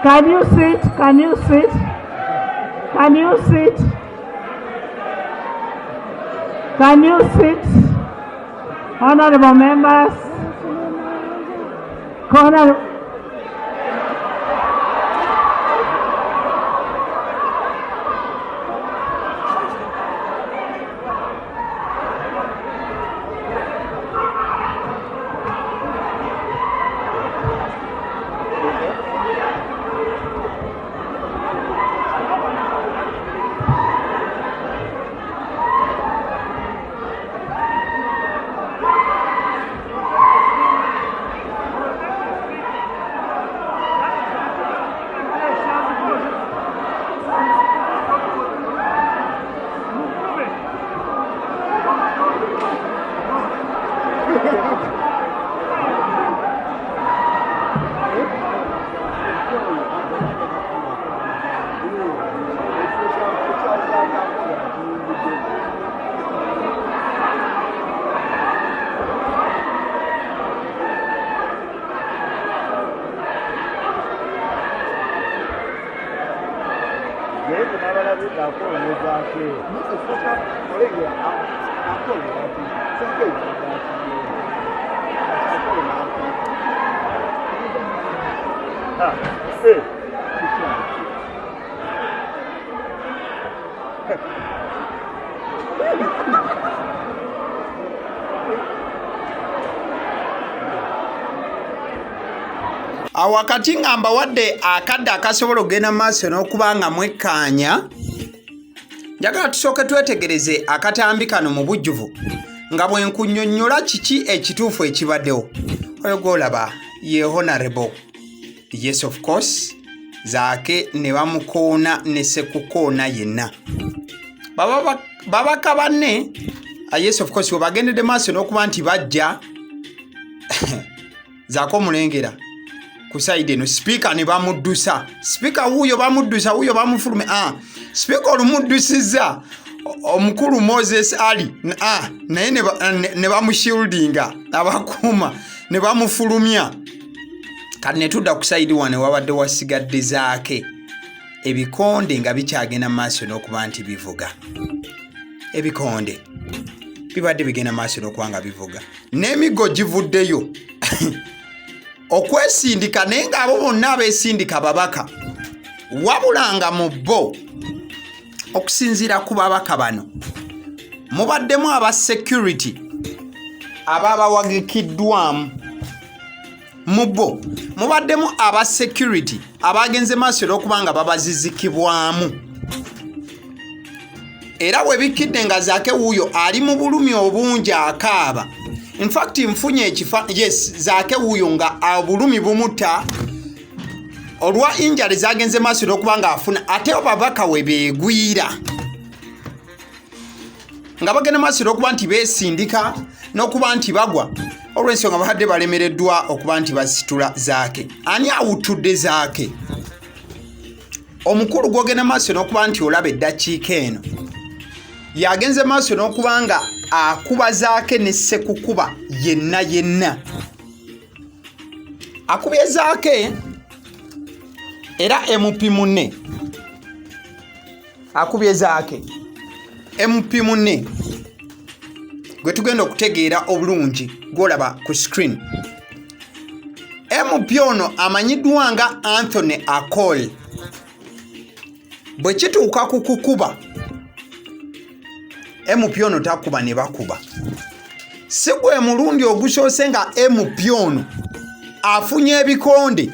Can you sit? Can you sit? Can you sit? Can you sit? Honorable members. Awakati ngamba wadde akadde akasobola okugenda maaso n'okuba nga mwekkaanya, njagala tusooke twetegereze akatambi kano mu bujjuvu nga bwe nkunnyonnyola kiki ekituufu ekibaddewo. Oyo gw'olaba ye honorable, yes of course, Zaake ne bamukoona ne Sekukoona yenna. Babaka banne, yes of course, we bagendedde maaso n'okuba nti bajja Zaake omulengera ku side eno speaker ne bamuddusa. Speaker wuuyo bamuddusa, wuuyo bamufulume. Speaker olumuddusiza omukulu Moses Ali. Naye ne bamushieldinga abakuuma ne bamufulumya. Kati ne tudda ku side wane wabadde wasigadde Zaake. Ebikonde nga bikyagenda maaso n'okuba nti bivuga. Ebikonde bibadde bigenda maaso n'okuba nga bivuga. N'emiggo givuddeyo. Okwesindika naye ng'abo bonna abeesindika babaka, wabulanga mu bo okusinziira ku babaka bano mubaddemu aba security ababawagikiddwamu. Mu bo mubaddemu aba security abagenze maaso n'okuba nga babazizikibwamu. Era bwe bikidde nga Zaake wuuyo ali mu bulumi obungi akaaba. In fact, Mfunye ekifa, yes, Zaake wuuyo nga obulumi bumuta olwa injury zagenze maaso n'okuba nga afuna, ate babaka we beegwira nga bagenda maaso n'okuba nti beesindika n'okuba nti bagwa, olw'ensonga bahadde balemereddwa okuba nti basitula Zaake. Ani awuttudde Zaake? Omukulu gw'ogenda maaso n'okuba nti olaba eddakiika eno yagenze maaso n'okuba nga akuba Zaake ne Sekukuba yenna. Akubye Zaake era MP munne. Akubye Zaake MP munne gwe tugenda okutegeera obulungi gw'olaba ku screen. MP ono amanyiddwa nga Anthony Akol. Bwe kituuka ku kukuba, MP ono takuba ne bakuba. Si gwe mulundi ogusoose nga MP ono afunye ebikonde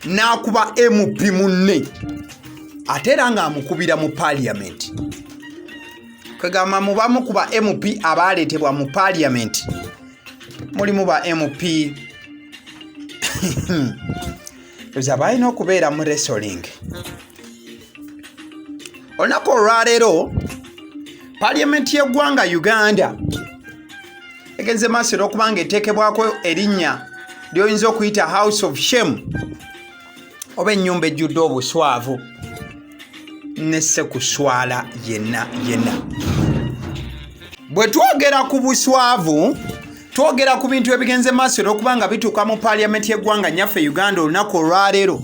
n'akuba MP munne, ate era ng'amukubira mu parliament. Kwegamba muba mukuba MP abaaleetebwa mu parliament, mulimu ba MP oza balina okubeera mu wrestling. Olunaku olwaleero parliament y'eggwanga Uganda egenze maaso n'okuba nga eteekebwako erinnya ly'oyinza okuyita House of Shame oba ennyumba ejjudde obuswavu ne Sekuswala yenna. Bwe twogera ku buswavu twogera ku bintu ebigenze maaso okubanga bituuka mu parliament y'eggwanga nyaffe Uganda olunaku olwaleero.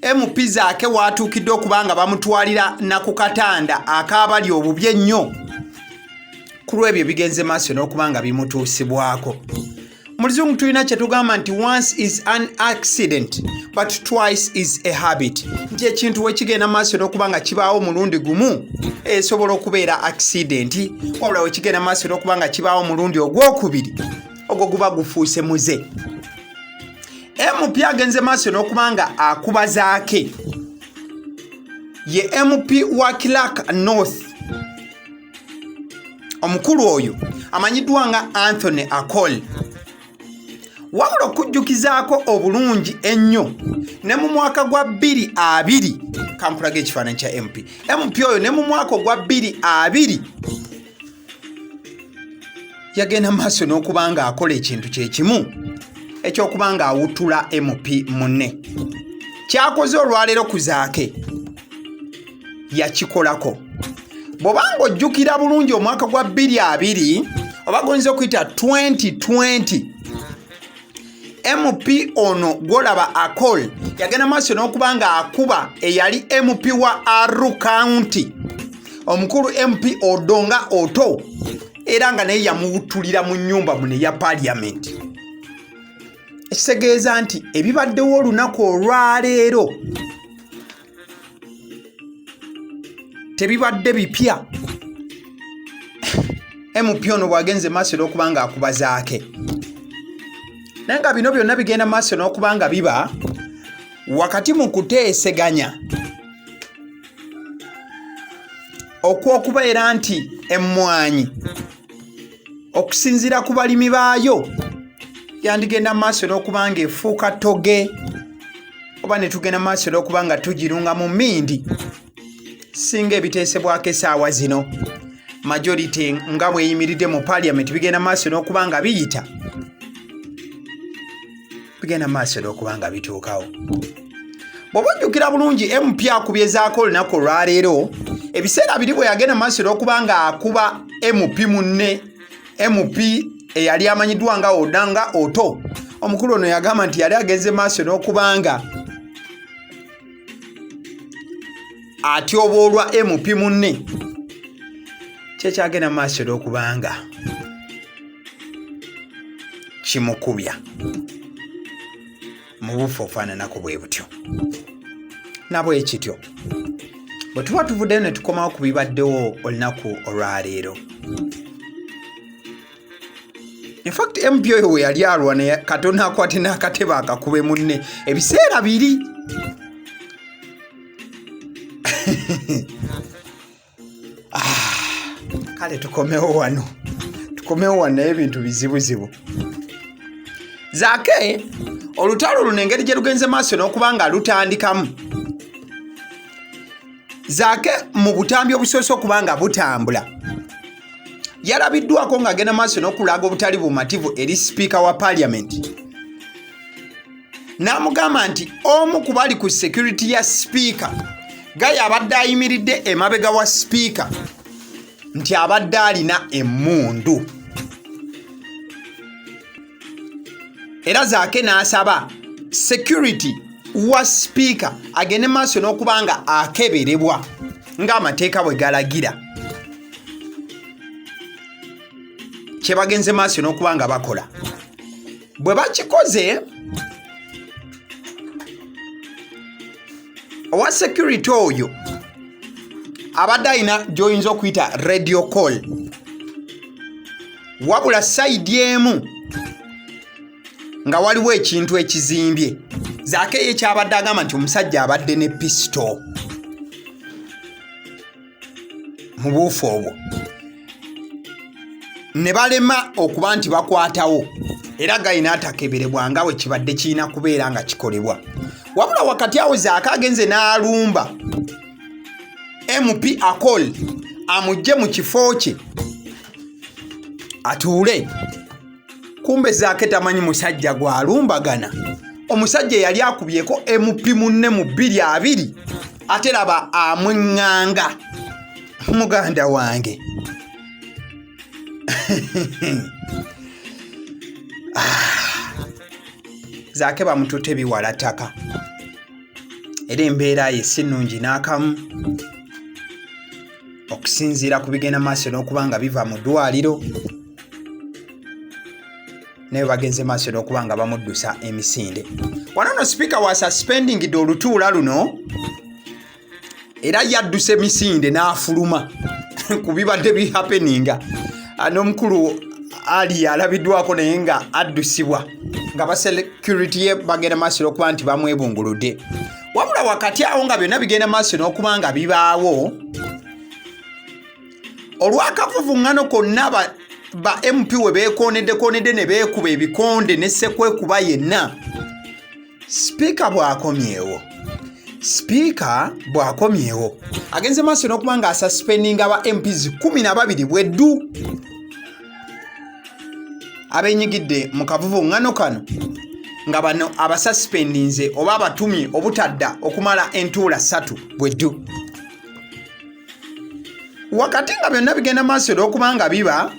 MP Zaake waatuukidde okubanga bamutwalira na ku katanda akaabali obubi ennyo ku lw'ebyo bigenze maaso n'okubanga bimutuusibwako. Mu Luzungu tulina kye tugamba nti once is an accident but twice is a habit. Nti ekintu we kigenda maaso n'okubanga kibaawo mulundi gumu esobola okubeera accident, wabula we kigenda maaso n'okubanga kibaawo mulundi ogwokubiri ogwo guba gufuuse muze. MP agenze maaso n'okubanga akuba Zaake ye MP wa Clark North. Omukulu oyo amanyiddwa nga Anthony Akol. Wabula okujjukizaako obulungi ennyo ne mu mwaka gwa 2020 kampulaga ekifaananyi kya MP oyo ne mu mwaka gwa 2020 yagenda maaso n'okubanga akola ekintu kye kimu ekyokubanga awutula MP munne. Kyakoze olwaleero ku Zaake yakikolako. Bw'obanga ojjukira bulungi omwaka gwa 2020 oba gonza okuyita 2020 MP ono gwolaba Akol yagenda maaso n'okubanga akuba eyali MP wa Arua County omukulu MP Odonga Oto era nga naye yamuwutulira mu nnyumba muno ya parliament. Ekitegeeza nti ebibaddewo olunaku olwaleero tebibadde bipya. MP ono bwagenze maaso n'okubanga akuba Zaake. Naye nga bino byonna bigenda maaso n'okubanga biba wakati mu kuteeseganya okw'okubeera nti emmwanyi okusinziira ku balimi baayo yandigenda maaso n'okubanga efuuka toge oba ne tugenda maaso n'okubanga tugirunga mu mmindi singa ebiteesebwako essaawa zino majority nga bweyimiridde mu parliament bigenda maaso n'okubanga biyita bigenda maaso n'okubanga bituukawo. Bw'oba ojjukira bulungi MP akubye Zaake olunaku olwaleero ebiseera biri bwe yagenda maaso n'okubanga akuba MP munne MP eyali amanyiddwa nga Odonga Oto. Omukulu ono yagamba nti yali agenze maaso n'okubanga atyoboolwa MP munne kyekyagenda maaso n'okubanga kimukubya mu bufu ofaananako bwe butyo. Nabwe ekityo bwe tuba tuvuddeyo ne tukomawo ku bibaddewo olunaku olwaleero. In fact MP oyo we yali alwa ne Katonda akwate n'akatebe akakube munne ebiseera biri. Kale tukomewo wano naye ebintu bizibuzibu. Zaake olutalo luno engeri gye lugenze maaso n'okubanga lutandikamu. Zaake mu butambi obusoose okubanga butambula yalabiddwako ng'agenda maaso n'okulaga obutali bumativu eri sipiika wa parliament. N'amugamba nti omu ku bali ku security ya sipiika gaye abadde ayimiridde emabega wa sipiika nti abadde alina emmundu. Era Zaake n'asaba security wa sipiika agende maaso n'okubanga akeberebwa ng'amateeka bwe galagira. Kye bagenze maaso n'okubanga bakola. Bwe bakikoze owa security oyo abadde alina gy'oyinza okuyita radio call, wabula sayidi emu nga waliwo ekintu ekizimbye. Zaake ye kyabadde agamba nti omusajja abadde ne pisto mu buufu obwo. Ne balema okuba nti bakwatawo era gayina atakeberebwa nga bwe kibadde kirina kubeera nga kikolebwa. Wabula wakati awo Zaake agenze n'alumba MP Akol amugye mu kifo kye atuule. Kumbe Zaake tamanyi musajja gwalumbagana. Omusajja yali akubyeko MP munne mu 2020 ate laba amwenganga muganda wange. Zaake bamututte biwala ttaka era embeera ye si nnungi n'akamu okusinziira ku bigenda maaso n'okuba nga biva mu ddwaliro naye bagenze maaso n'okuba nga bamuddusa emisinde. Wano nno sipiika wa suspendingidde olutuula luno era yadduse emisinde n'afuluma ku bibadde bihappeninga. N'omukulu ali alabiddwako naye nga addusibwa nga basecurity ye bagenda maaso n'okuba nti bamwebunguludde. Wabula wakati awo nga byonna bigenda maaso n'okuba nga bibaawo, olw'akavuvuŋŋano konna ba MP we beekonedde ne beekuba ebikonde ne ssekwekuba yenna, sipiika bw'akomyewo agenze maaso n'okuba nga asuspendinga aba MPs 12 bweddu abeenyigidde mu kavuvuŋŋano kano, nga bano abasuspendinze oba abatumye obutadda okumala entuula 3 bweddu. Wakati nga byonna bigenda maaso n'okuba nga biba,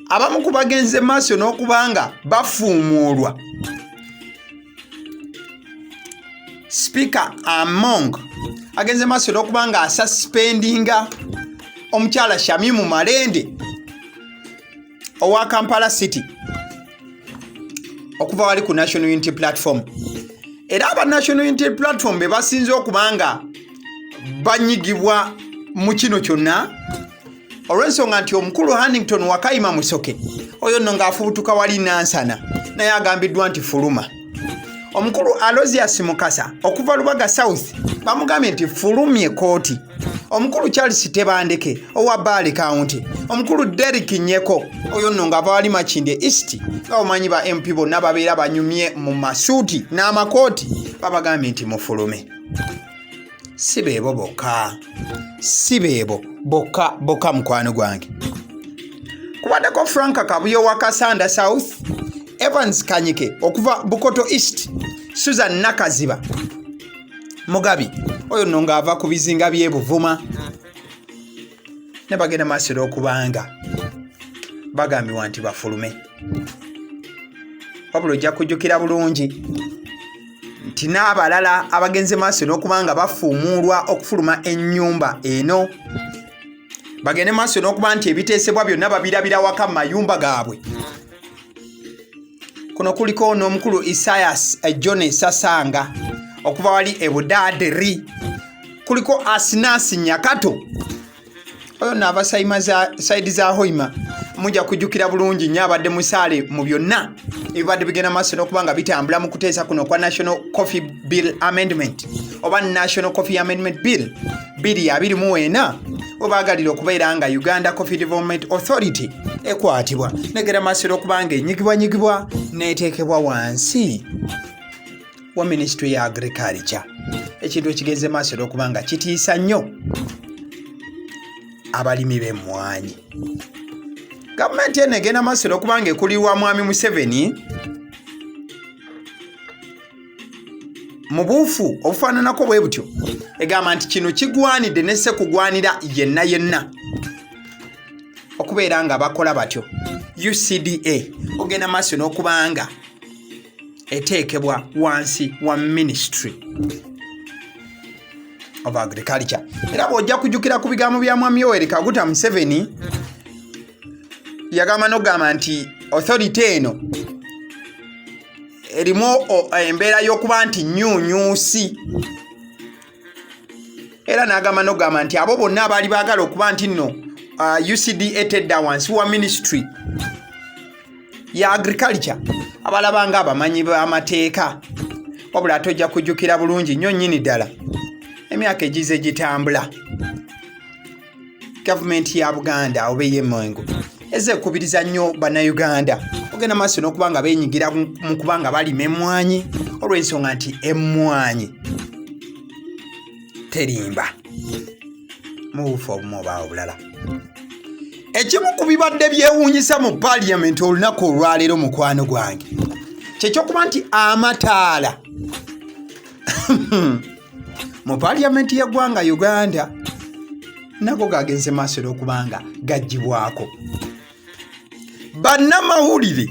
abamu ku bagenze maaso n'okuba nga bafuumuulwa. Speaker Among agenze maaso n'okuba nga asuspendinga omukyala Shamimu Malende owa Kampala City okuva wali ku National Unity Platform. Era aba National Unity Platform be basinze okuba nga banyigibwa mu kino kyonna olw'ensonga nti omukulu Hannington Wakayima Musoke oyo nno ng'afubutuka wali Nansana naye agambiddwa nti fuluma. Omukulu Alozias Mukasa okuva Lubaga South bamugambye nti fulumye kooti. Omukulu Charles Tebandeke owa Bale County, omukulu Derek Nyeko oyo nno ng'ava wali Makinde East, nga omanyi ba MP bonna babeera banyumye mu masuuti n'amakooti babagambye nti mufulume. Si beebo bokka mukwano gwange. Kubaddeko Frank Kabuyo wa Kasanda South, Evans Kanyike okuva Bukoto East, Susan Nakaziba Mugabi oyo nno ng'ava ku bizinga by'e Buvuma, ne bagenda maaso n'okubanga bagambibwa nti bafulume. Wabula ojja kujjukira bulungi nti n'abalala abagenze maaso n'okuba nga bafuumuulwa okufuluma ennyumba eno bagende maaso n'okuba nti ebiteesebwa byonna babirabira waka mu mayumba gaabwe. Kuno kuliko n'omukulu Isaias John Sasanga okuva wali Ebudaderi, kuliko Asinasi Nyakato oyo n'ava saidi za Hoima. Mujja kujjukira bulungi nnyo abadde musaale mu byonna ebibadde bigenda maaso n'okuba nga bitambula mu kuteesa kuno kwa National Coffee Bill Amendment oba National Coffee Amendment Bill 2024 obaagalira okubeera nga Uganda Coffee Development Authority ekwatibwa negera maaso n'okuba nga enyigibwanyigibwa n'eteekebwa wansi wa Ministry ya Agriculture. Ekintu ekigenze maaso n'okuba nga kitiisa nnyo abalimi b'emmwanyi. Gavumenti eno egenda maaso n'okuba nga ekulirwa Mwami Museveni mu buufu obufaananako bwe butyo, egamba nti kino kigwanidde ne se kugwanira yenna okubeera nga bakola batyo. UCDA ogenda maaso n'okuba nga eteekebwa wansi wa Ministry of Agriculture. Era bw'ojja kujjukira ku bigambo bya Mwami Yoweri Kaguta Museveni, yagamba n'ogamba nti authority eno erimu embeera y'okuba nti nnyuunyuusi, era n'agamba n'ogamba nti abo bonna abaali baagala okuba nti nno UCDA tedda wansi wa Ministry ya Agriculture abalaba nga abamanyi b'amateeka. Wabula ate ojja kujjukira bulungi nnyo nnyini ddala emyaka egize gitambula, gavumenti ya Buganda oba ey'emmengo ezze ekubiriza nnyo bannayuganda ogenda maaso n'okuba nga beenyigira mu kuba nga balima emmwanyi olw'ensonga nti emmwanyi terimba mu bufu obumu oba obulala. Ekimu ku bibadde byewuunyisa mu Parliament olunaku olwaleero mukwano gwange kyekyokuba nti amataala mu Parliament y'eggwanga Uganda nago gagenze maaso n'okuba nga gaggyibwako. bannamawulire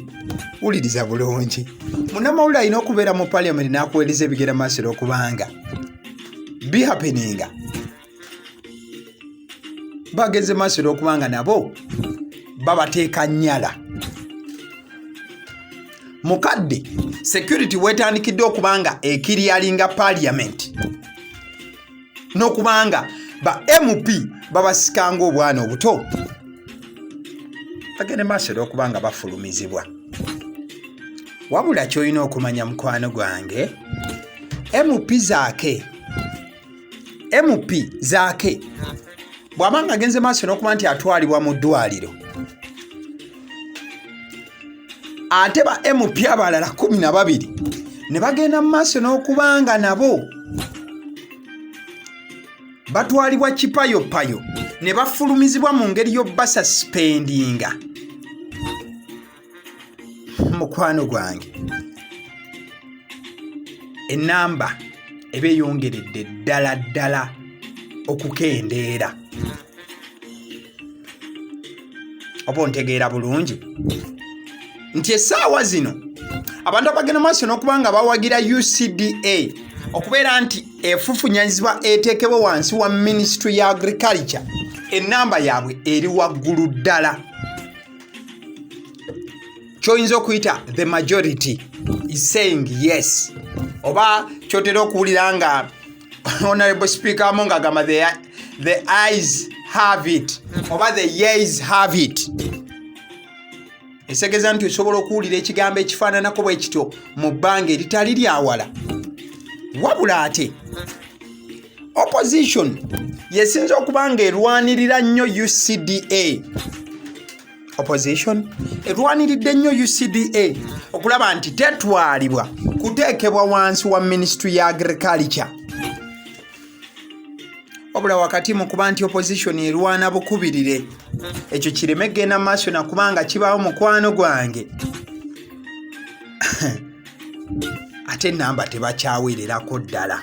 wuliriza bulungi munnamawulire alina okubeera mu parliament n'akuweereza ebigera maaso okubanga be happening bagenze maaso okubanga nabo babateeka nnyala mukadde security wetandikidde okubanga ekiryalinga parliament n'okubanga ba MP babasikanga obwana obuto bagende maaso okubanga bafulumizibwa wabula kyolina okumanya mukwano gwange MP Zaake bw'amanga agenze maaso n'okuba nti atwalibwa mu ddwaliro ate ba MP abalala 12 ne bagenda mu maaso n'okubanga nabo batwalibwa kipayopayo ne bafulumizibwa mu ngeri y'obbasuspendinga mukwano gwange enamba eba eyongeredde ddala okukendeera oba ontegeera bulungi nti essaawa zino abantu abagenda maaso n'okubanga bawagira UCDA okubeera nti efufunyazibwa eteekebwa wansi wa Ministry ya Agriculture enamba yaabwe eri waggulu ddala kyoyinza okuyita the majority is saying yes oba kyotera okuwulira nga honorable speaker amonga agamba the eyes have it oba the yeas have it esegeza nti osobola okuwulira ekigambo ekifaananako bwe kityo mu bbanga eritali lyawala wabula ate opposition yesinza okubanga erwanirira nnyo UCDA opposition erwaniridde nnyo UCDA okulaba nti tetwalibwa kuteekebwa wansi wa Ministry ya Agriculture wabula wakati mu kuba nti opposition erwana bukubirire ekyo kireme genda maaso nakubanga kibaawo mukwano gwange ate enamba tebakyaweererako ddala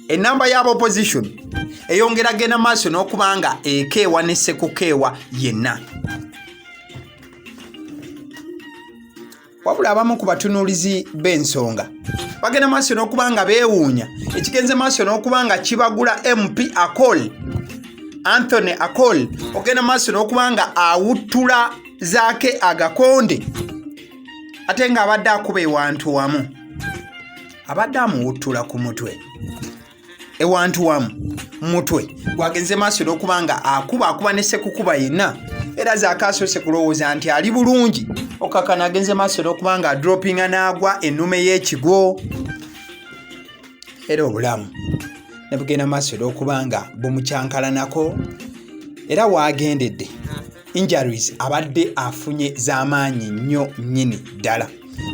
enamba y'aba opposition eyongera genda maaso n'okubanga ekeewa ne sekukeewa yenna wabula abamu ku batunuulizi b'ensonga bagenda maaso n'okubanga beewuunya ekigenze maaso n'okubanga kibagula MP Anthony Akol ogenda maaso n'okubanga awuttula Zaake agakonde ate nga abadde akuba ewantu wamu abadde amuwuttula ku mutwe ewantu wamu mutwe gwagenze maaso n'okubanga akuba ne sekukuba yenna era Zaake asoose kulowooza nti ali bulungi okakana agenze maaso n'okubanga adropinga n'agwa ennume y'ekigo era obulamu ne bugenda maaso n'okubanga bumukyankalanako era waagendedde injuries abadde afunye z'amaanyi nnyo nnyini ddala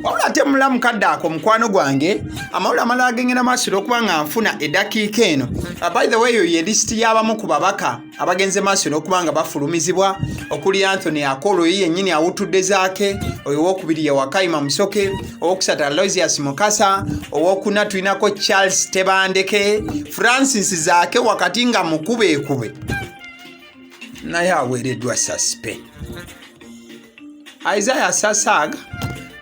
wabula ate mulamu kadde ako mukwano gwange amawulire amalala agengera maaso n'okubanga nfuna eddakiika eno by the way ye lisiti y'abamu ku babaka abagenze maaso n'okubanga bafulumizibwa okuli Anthony Akolo ye yennyini awuttudde Zaake oyo owokubiri ye Wakayima Musoke owokusatu Aloysius Mukasa owokuna tulinako Charles Tebandeke Francis Zaake wakati nga mukubeekube naye aweereddwa suspe Isaiah Sasaga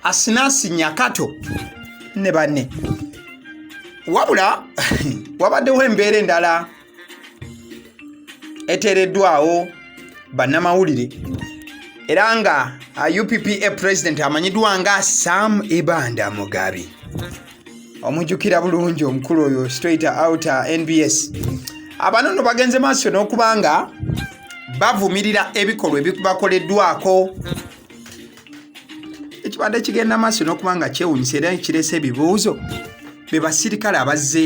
Asinasi Nyakato ne banne wabula wabaddewo embeera endala eteereddwawo bannamawulire era nga UPPA president amanyiddwa nga Sam Ibanda Mugabi omujjukira bulungi omukulu oyo straight out NBS abanono bagenze maaso n'okubanga bavumirira ebikolwa ebibakoleddwako ekibadde kigenda maaso n'okubanga kyewuunyisa era kirese ebibuuzo be basirikale abazze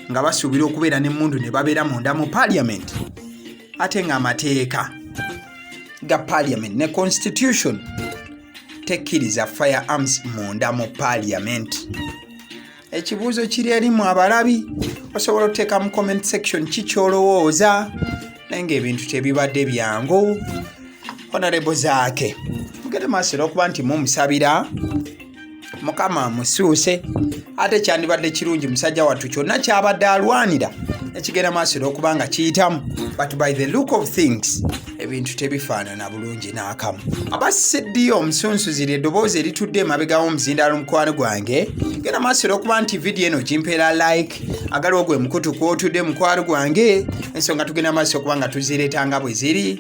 nga basuubira okubeera n'emmundu ne babeera munda mu parliament ate ng'amateeka ga parliament ne constitution tekkiriza firearms munda mu parliament ekibuuzo kiri erimu abalabi osobola okuteeka mu comment section kikyolowooza naye ng'ebintu tebibadde byangu honorable Zaake mugende maaso n'okuba nti mumusabira Mukama musuuse ate kyandibadde kirungi musajja wattu kyonna kyabadde alwanira ekigenda maaso n'okuba nga kiyitamu, but by the look of things ebintu tebifaanana bulungi n'akamu. Abasseddiyo omusunsuzi eddoboozi eritudde emabegawo omuzindaalo mukwano gwange, genda maaso n'okuba nti vidiyo eno gimpeera like, agaliwo gwe mukutu kw'otudde mukwano gwange, ensonga tugenda maaso okuba nga tuzireeta nga bwe ziri.